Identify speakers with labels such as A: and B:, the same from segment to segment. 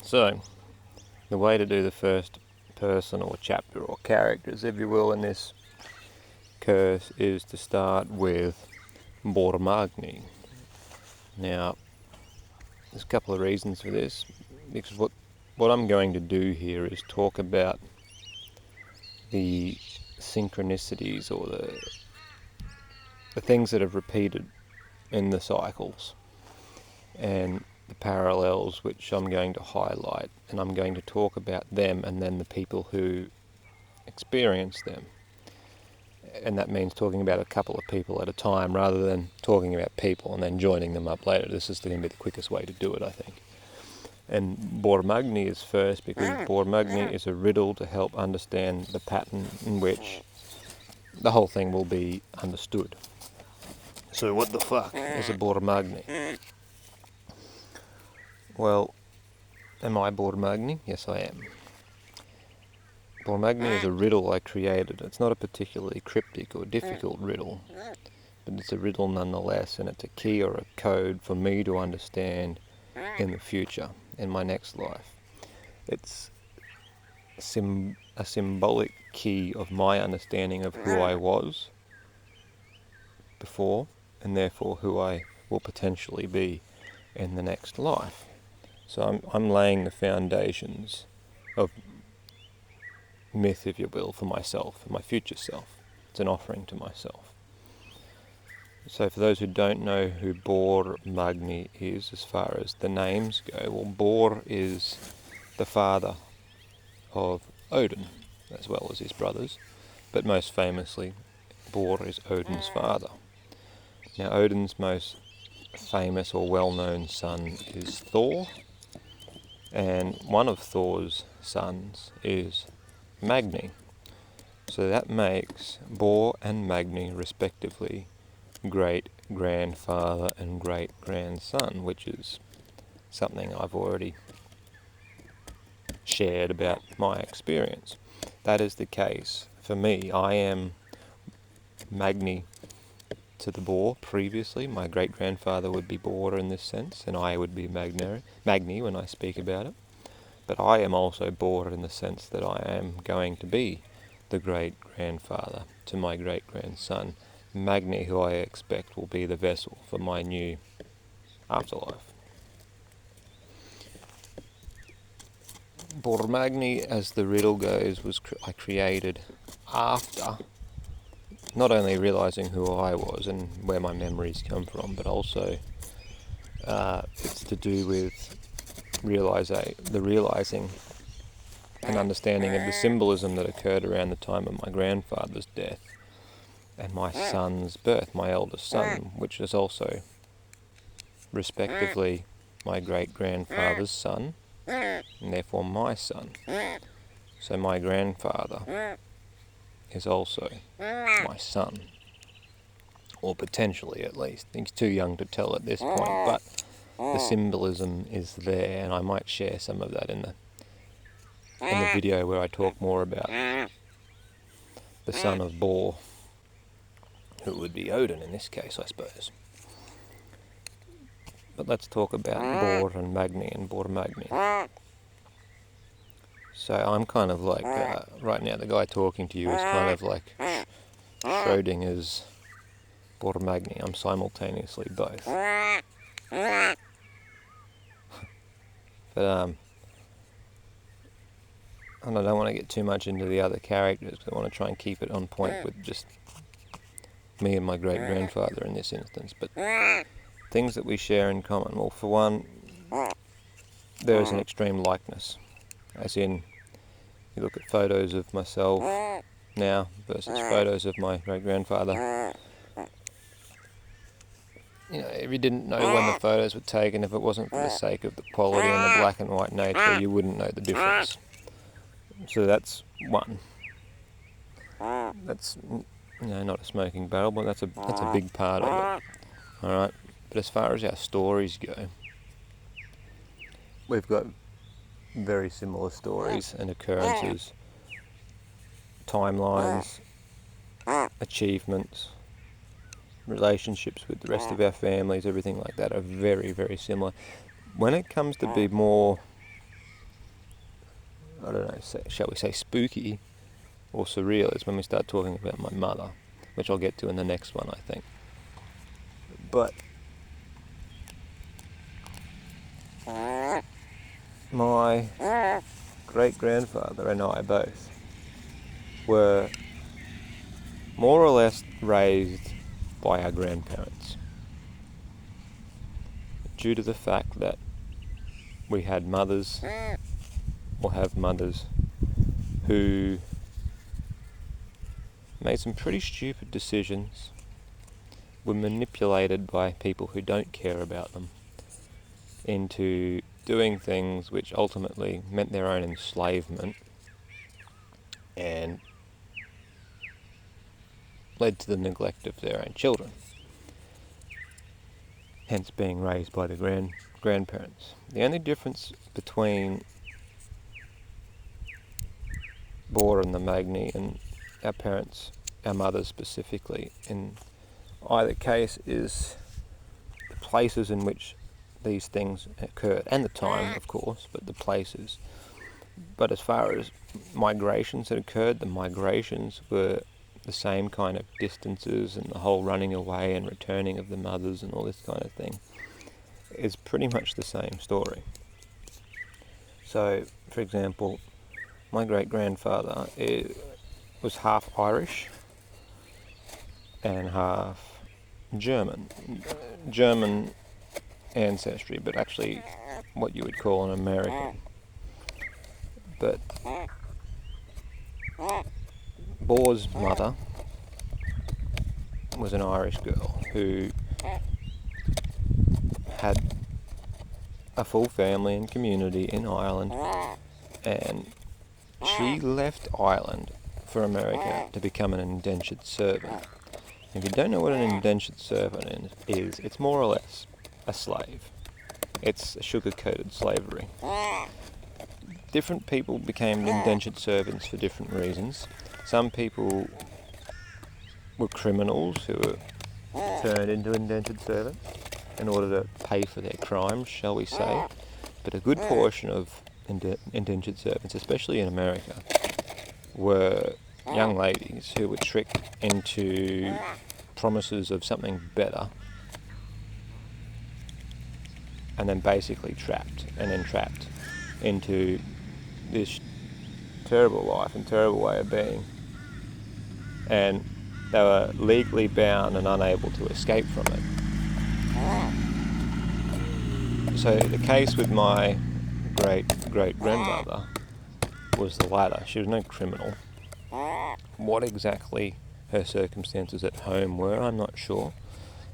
A: So, the way to do the first person or chapter or characters, if you will, in this curse is to start with Borrmagni. Now, there's a couple of reasons for this, because what I'm going to do here is talk about the synchronicities or the things that have repeated in the cycles and the parallels which I'm going to highlight, and I'm going to talk about them and then the people who experience them. And that means talking about a couple of people at a time rather than talking about people and then joining them up later. This is going to be the quickest way to do it, I think. And Borrmagni is first because Borrmagni is a riddle to help understand the pattern in which the whole thing will be understood. So what the fuck is a Borrmagni? Well, am I Borrmagni? Yes, I am. Borrmagni is a riddle I created. It's not a particularly cryptic or difficult riddle, but it's a riddle nonetheless, and it's a key or a code for me to understand in the future, in my next life. It's a symbolic key of my understanding of who I was before, and therefore who I will potentially be in the next life. So I'm laying the foundations of myth, if you will, for myself, for my future self. It's an offering to myself. So for those who don't know who Borrmagni is as far as the names go, well, Bor is the father of Odin, as well as his brothers, but most famously, Bor is Odin's father. Now, Odin's most famous or well-known son is Thor, and one of Thor's sons is Magni. So that makes Bor and Magni, respectively, great-grandfather and great-grandson, which is something I've already shared about my experience. That is the case for me. I am Magni to the Bor previously. My great-grandfather would be Bor in this sense, and I would be Magni when I speak about it. But I am also Bor in the sense that I am going to be the great-grandfather to my great-grandson, Magni, who I expect will be the vessel for my new afterlife. Borrmagni, as the riddle goes, I created after not only realizing who I was and where my memories come from, but also it's to do with the realizing and understanding of the symbolism that occurred around the time of my grandfather's death and my son's birth, my eldest son, which is also respectively my great-grandfather's son and therefore my son. So my grandfather is also my son, or potentially at least. He's too young to tell at this point, but the symbolism is there, and I might share some of that in the video where I talk more about the son of Bor, who would be Odin in this case, I suppose. But let's talk about Bor and Magni and Borrmagni. So I'm kind of like, right now the guy talking to you is kind of like Schrodinger's Borrmagni. I'm simultaneously both. But and I don't want to get too much into the other characters, because I want to try and keep it on point with just me and my great-grandfather in this instance. But things that we share in common. Well, for one, there is an extreme likeness. As in, you look at photos of myself now versus photos of my great-grandfather. You know, if you didn't know when the photos were taken, if it wasn't for the sake of the quality and the black and white nature, you wouldn't know the difference. So that's one. That's, not a smoking barrel, but that's a big part of it. All right. But as far as our stories go, we've got very similar stories and occurrences, timelines, achievements, relationships with the rest of our families, everything like that are very, very similar. When it comes to be more don't know, shall we say spooky or surreal is when we start talking about my mother, which I'll get to in the next one, I think. But my great-grandfather and I both were more or less raised by our grandparents, due to the fact that we had mothers, or have mothers, who made some pretty stupid decisions, were manipulated by people who don't care about them into doing things which ultimately meant their own enslavement and led to the neglect of their own children, hence being raised by the grandparents. The only difference between BORR and the Magni and our parents, our mothers specifically, in either case is the places in which these things occurred, and the time, of course, but the places. But as far as migrations that occurred, the migrations were the same kind of distances, and the whole running away and returning of the mothers and all this kind of thing is pretty much the same story. So, for example, my great-grandfather was half Irish and half German. German ancestry, but actually what you would call an American. But BORR's mother was an Irish girl who had a full family and community in Ireland, and she left Ireland for America to become an indentured servant. If you don't know what an indentured servant is, it's more or less a slave. It's a sugar-coated slavery. Different people became indentured servants for different reasons. Some people were criminals who were turned into indentured servants in order to pay for their crimes, shall we say. But a good portion of indentured servants, especially in America, were young ladies who were tricked into promises of something better, and then basically trapped and entrapped into this terrible life and terrible way of being. And they were legally bound and unable to escape from it. So the case with my great-great-grandmother was the latter. She was no criminal. What exactly her circumstances at home were, I'm not sure.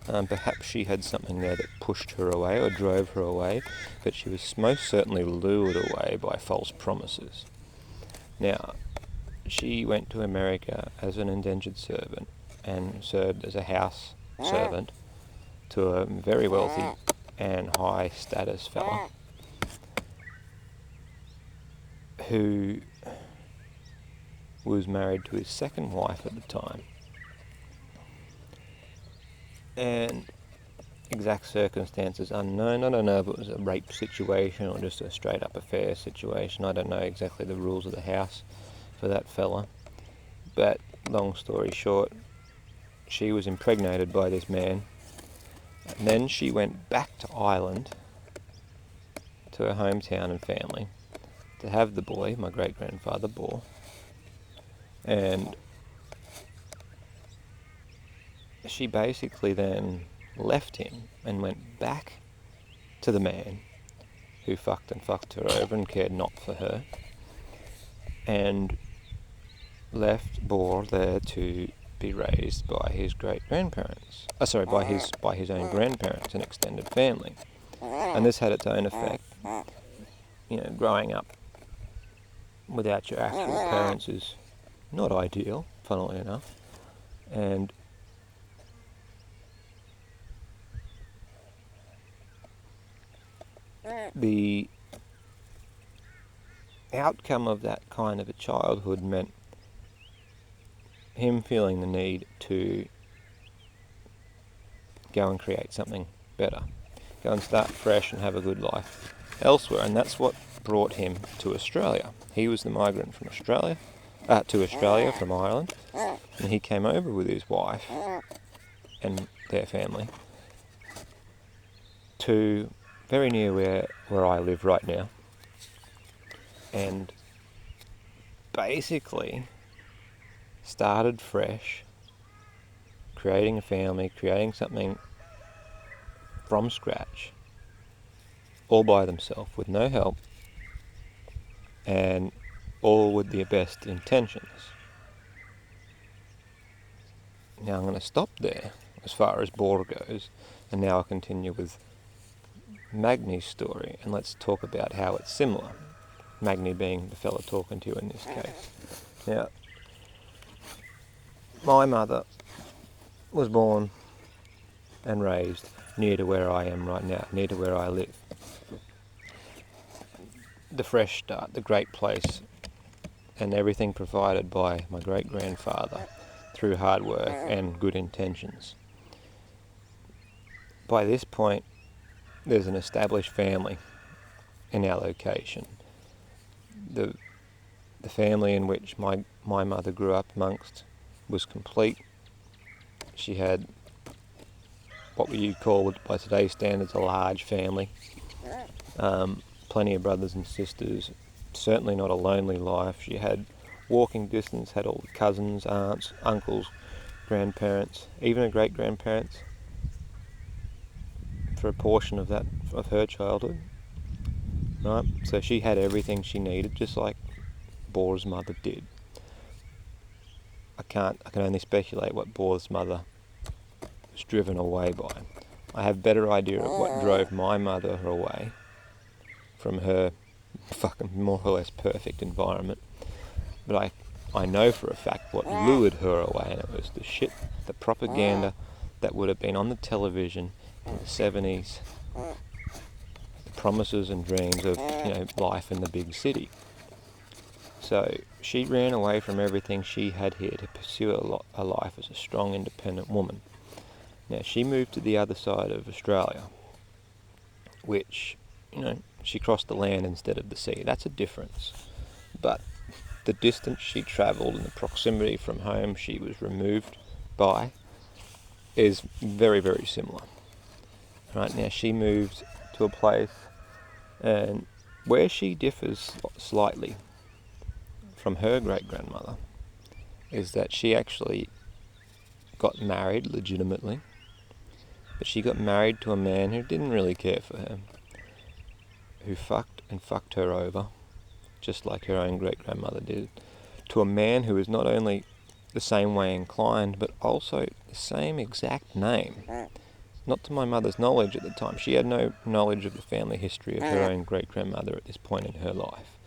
A: Perhaps she had something there that pushed her away or drove her away, but she was most certainly lured away by false promises. Now, she went to America as an indentured servant and served as a house servant to a very wealthy and high status fella who was married to his second wife at the time. And exact circumstances unknown. I don't know if it was a rape situation or just a straight up affair situation. I don't know exactly the rules of the house for that fella. But long story short, she was impregnated by this man. And then she went back to Ireland, to her hometown and family, to have the boy, my great-grandfather BORR. And she basically then left him and went back to the man who fucked her over and cared not for her, and left BORR there to be raised by his great-grandparents. By his own grandparents and extended family. And this had its own effect. Growing up without your actual parents is not ideal, funnily enough. And the outcome of that kind of a childhood meant him feeling the need to go and create something better, go and start fresh and have a good life elsewhere. And that's what brought him to Australia. He was the migrant from Australia, to Australia from Ireland, and he came over with his wife and their family to very near where I live right now, and basically started fresh, creating a family, creating something from scratch, all by themselves, with no help, and all with the best intentions. Now I'm going to stop there as far as BORR goes, and now I'll continue with Magni's story, and let's talk about how it's similar. Magni being the fellow talking to you in this case. Now, my mother was born and raised near to where I am right now, near to where I live. The fresh start, the great place, and everything provided by my great-grandfather through hard work and good intentions. By this point, there's an established family in our location. The family in which my mother grew up amongst was complete. She had what you call, by today's standards, a large family. Plenty of brothers and sisters, certainly not a lonely life. She had walking distance, had all the cousins, aunts, uncles, grandparents, even her great-grandparents for a portion of her childhood. Right? So she had everything she needed, just like BORR's mother did. I can only speculate what BORR's mother was driven away by. I have a better idea of what drove my mother away from her fucking more or less perfect environment. But I know for a fact what lured her away, and it was the propaganda that would have been on the television in the 70s, the promises and dreams of life in the big city. So she ran away from everything she had here to pursue a life as a strong, independent woman. Now she moved to the other side of Australia, which, she crossed the land instead of the sea. That's a difference. But the distance she travelled and the proximity from home she was removed by is very, very similar. Right now she moved to a place, and where she differs slightly from her great-grandmother is that she actually got married legitimately, but she got married to a man who didn't really care for her, who fucked her over, just like her own great-grandmother did, to a man who was not only the same way inclined, but also the same exact name. Not to my mother's knowledge at the time. She had no knowledge of the family history of her own great-grandmother at this point in her life.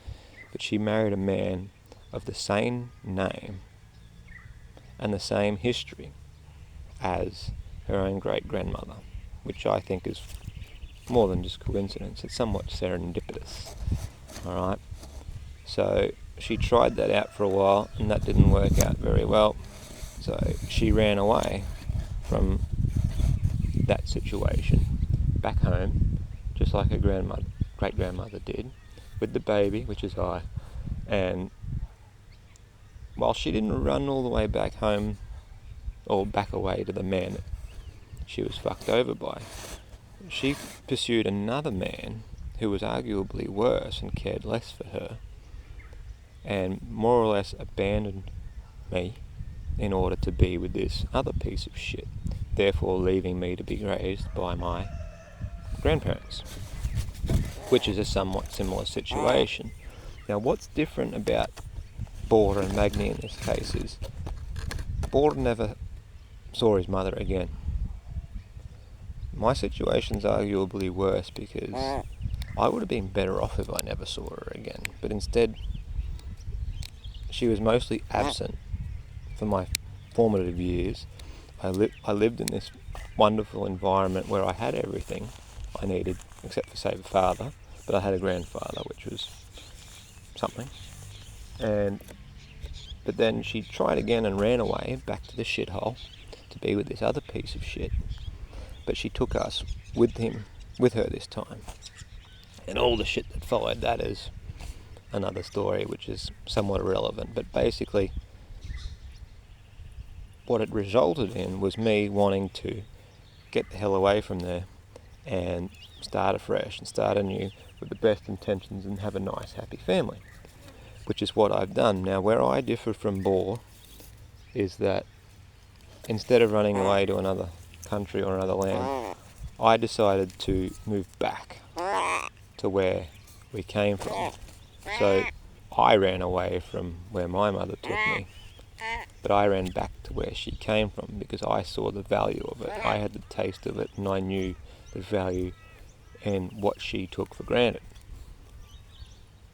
A: But she married a man of the same name and the same history as her own great-grandmother, which I think is more than just coincidence. It's somewhat serendipitous. Alright? So she tried that out for a while, and that didn't work out very well. So she ran away from that situation back home, just like her great-grandmother did, with the baby, which is I. And while she didn't run all the way back home, or back away to the man she was fucked over by, she pursued another man who was arguably worse and cared less for her, and more or less abandoned me in order to be with this other piece of shit, therefore leaving me to be raised by my grandparents, which is a somewhat similar situation. Now, what's different about BORR and Magni in this case is BORR never saw his mother again. My situation's arguably worse because I would have been better off if I never saw her again, but instead she was mostly absent for my formative years. I lived in this wonderful environment where I had everything I needed, except for, say, a father, but I had a grandfather, which was something. But then she tried again and ran away back to the shithole to be with this other piece of shit. But she took us with her this time. And all the shit that followed that is another story, which is somewhat irrelevant. But basically, what it resulted in was me wanting to get the hell away from there and start afresh and start anew with the best intentions and have a nice, happy family, which is what I've done. Now, where I differ from BORR is that instead of running away to another country or another land, I decided to move back to where we came from. So I ran away from where my mother took me, but I ran back to where she came from because I saw the value of it. I had the taste of it, and I knew the value in what she took for granted.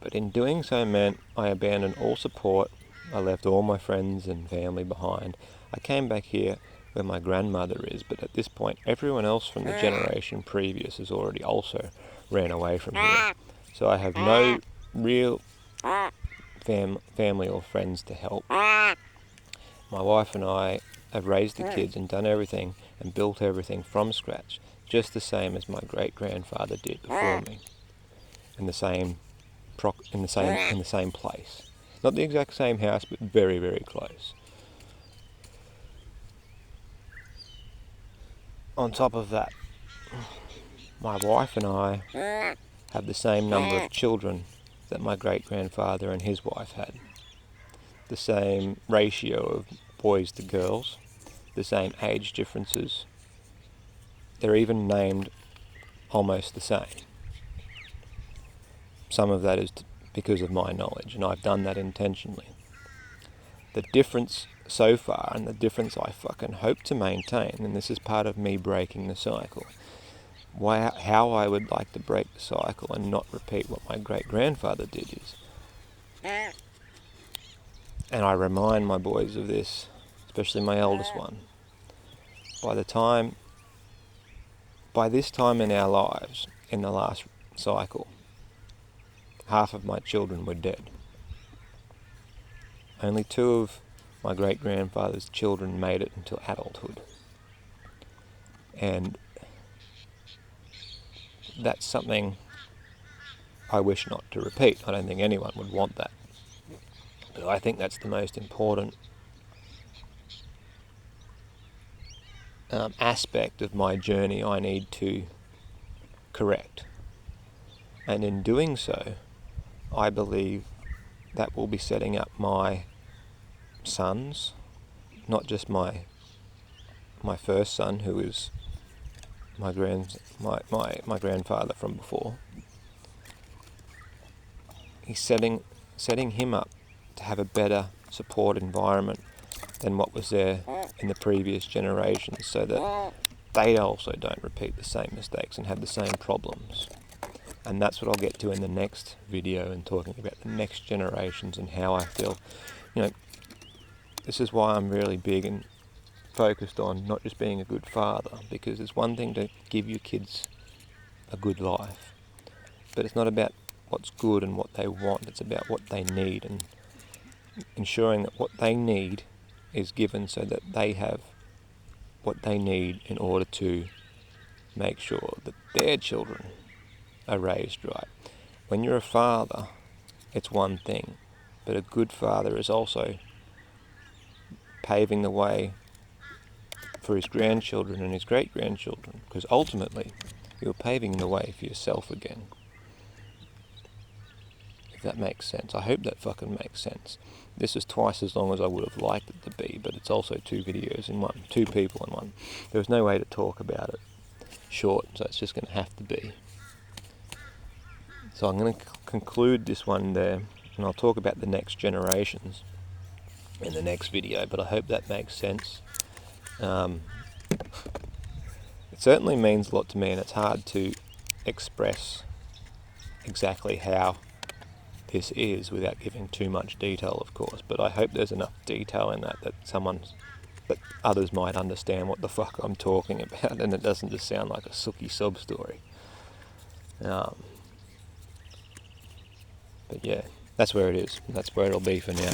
A: But in doing so meant I abandoned all support. I left all my friends and family behind. I came back here where my grandmother is, but at this point everyone else from the generation previous has already also ran away from here. So I have no real family or friends to help. My wife and I have raised the kids and done everything and built everything from scratch, just the same as my great-grandfather did before me, in the same place. Not the exact same house, but very, very close. On top of that, my wife and I have the same number of children that my great-grandfather and his wife had. The same ratio of boys to girls, the same age differences. They're even named almost the same. Some of that is because of my knowledge, and I've done that intentionally. The difference so far, and the difference I fucking hope to maintain, and this is part of me breaking the cycle, how I would like to break the cycle and not repeat what my great-grandfather did is, and I remind my boys of this, especially my eldest one, by this time in our lives, in the last cycle, half of my children were dead. Only 2 of my great-grandfather's children made it until adulthood. And that's something I wish not to repeat. I don't think anyone would want that. But I think that's the most important aspect of my journey I need to correct. And in doing so, I believe that will be setting up my sons, not just my first son, who is my grandfather from before. He's setting him up to have a better support environment than what was there in the previous generations, so that they also don't repeat the same mistakes and have the same problems. And that's what I'll get to in the next video, and talking about the next generations and how I feel. This is why I'm really big and focused on not just being a good father, because it's one thing to give your kids a good life, but it's not about what's good and what they want, it's about what they need, and ensuring that what they need is given so that they have what they need in order to make sure that their children are raised right. When you're a father, it's one thing, but a good father is also paving the way for his grandchildren and his great-grandchildren, because ultimately you're paving the way for yourself again. If that makes sense. I hope that fucking makes sense. This is twice as long as I would have liked it to be, but it's also 2 videos in one, 2 people in one. There was no way to talk about it short, so it's just going to have to be. So I'm going to conclude this one there, and I'll talk about the next generations in the next video, but I hope that makes sense. It certainly means a lot to me, and it's hard to express exactly how this is without giving too much detail, of course, but I hope there's enough detail in that others might understand what the fuck I'm talking about, and it doesn't just sound like a sooky sob story. But yeah, that's where it is. That's where it'll be for now.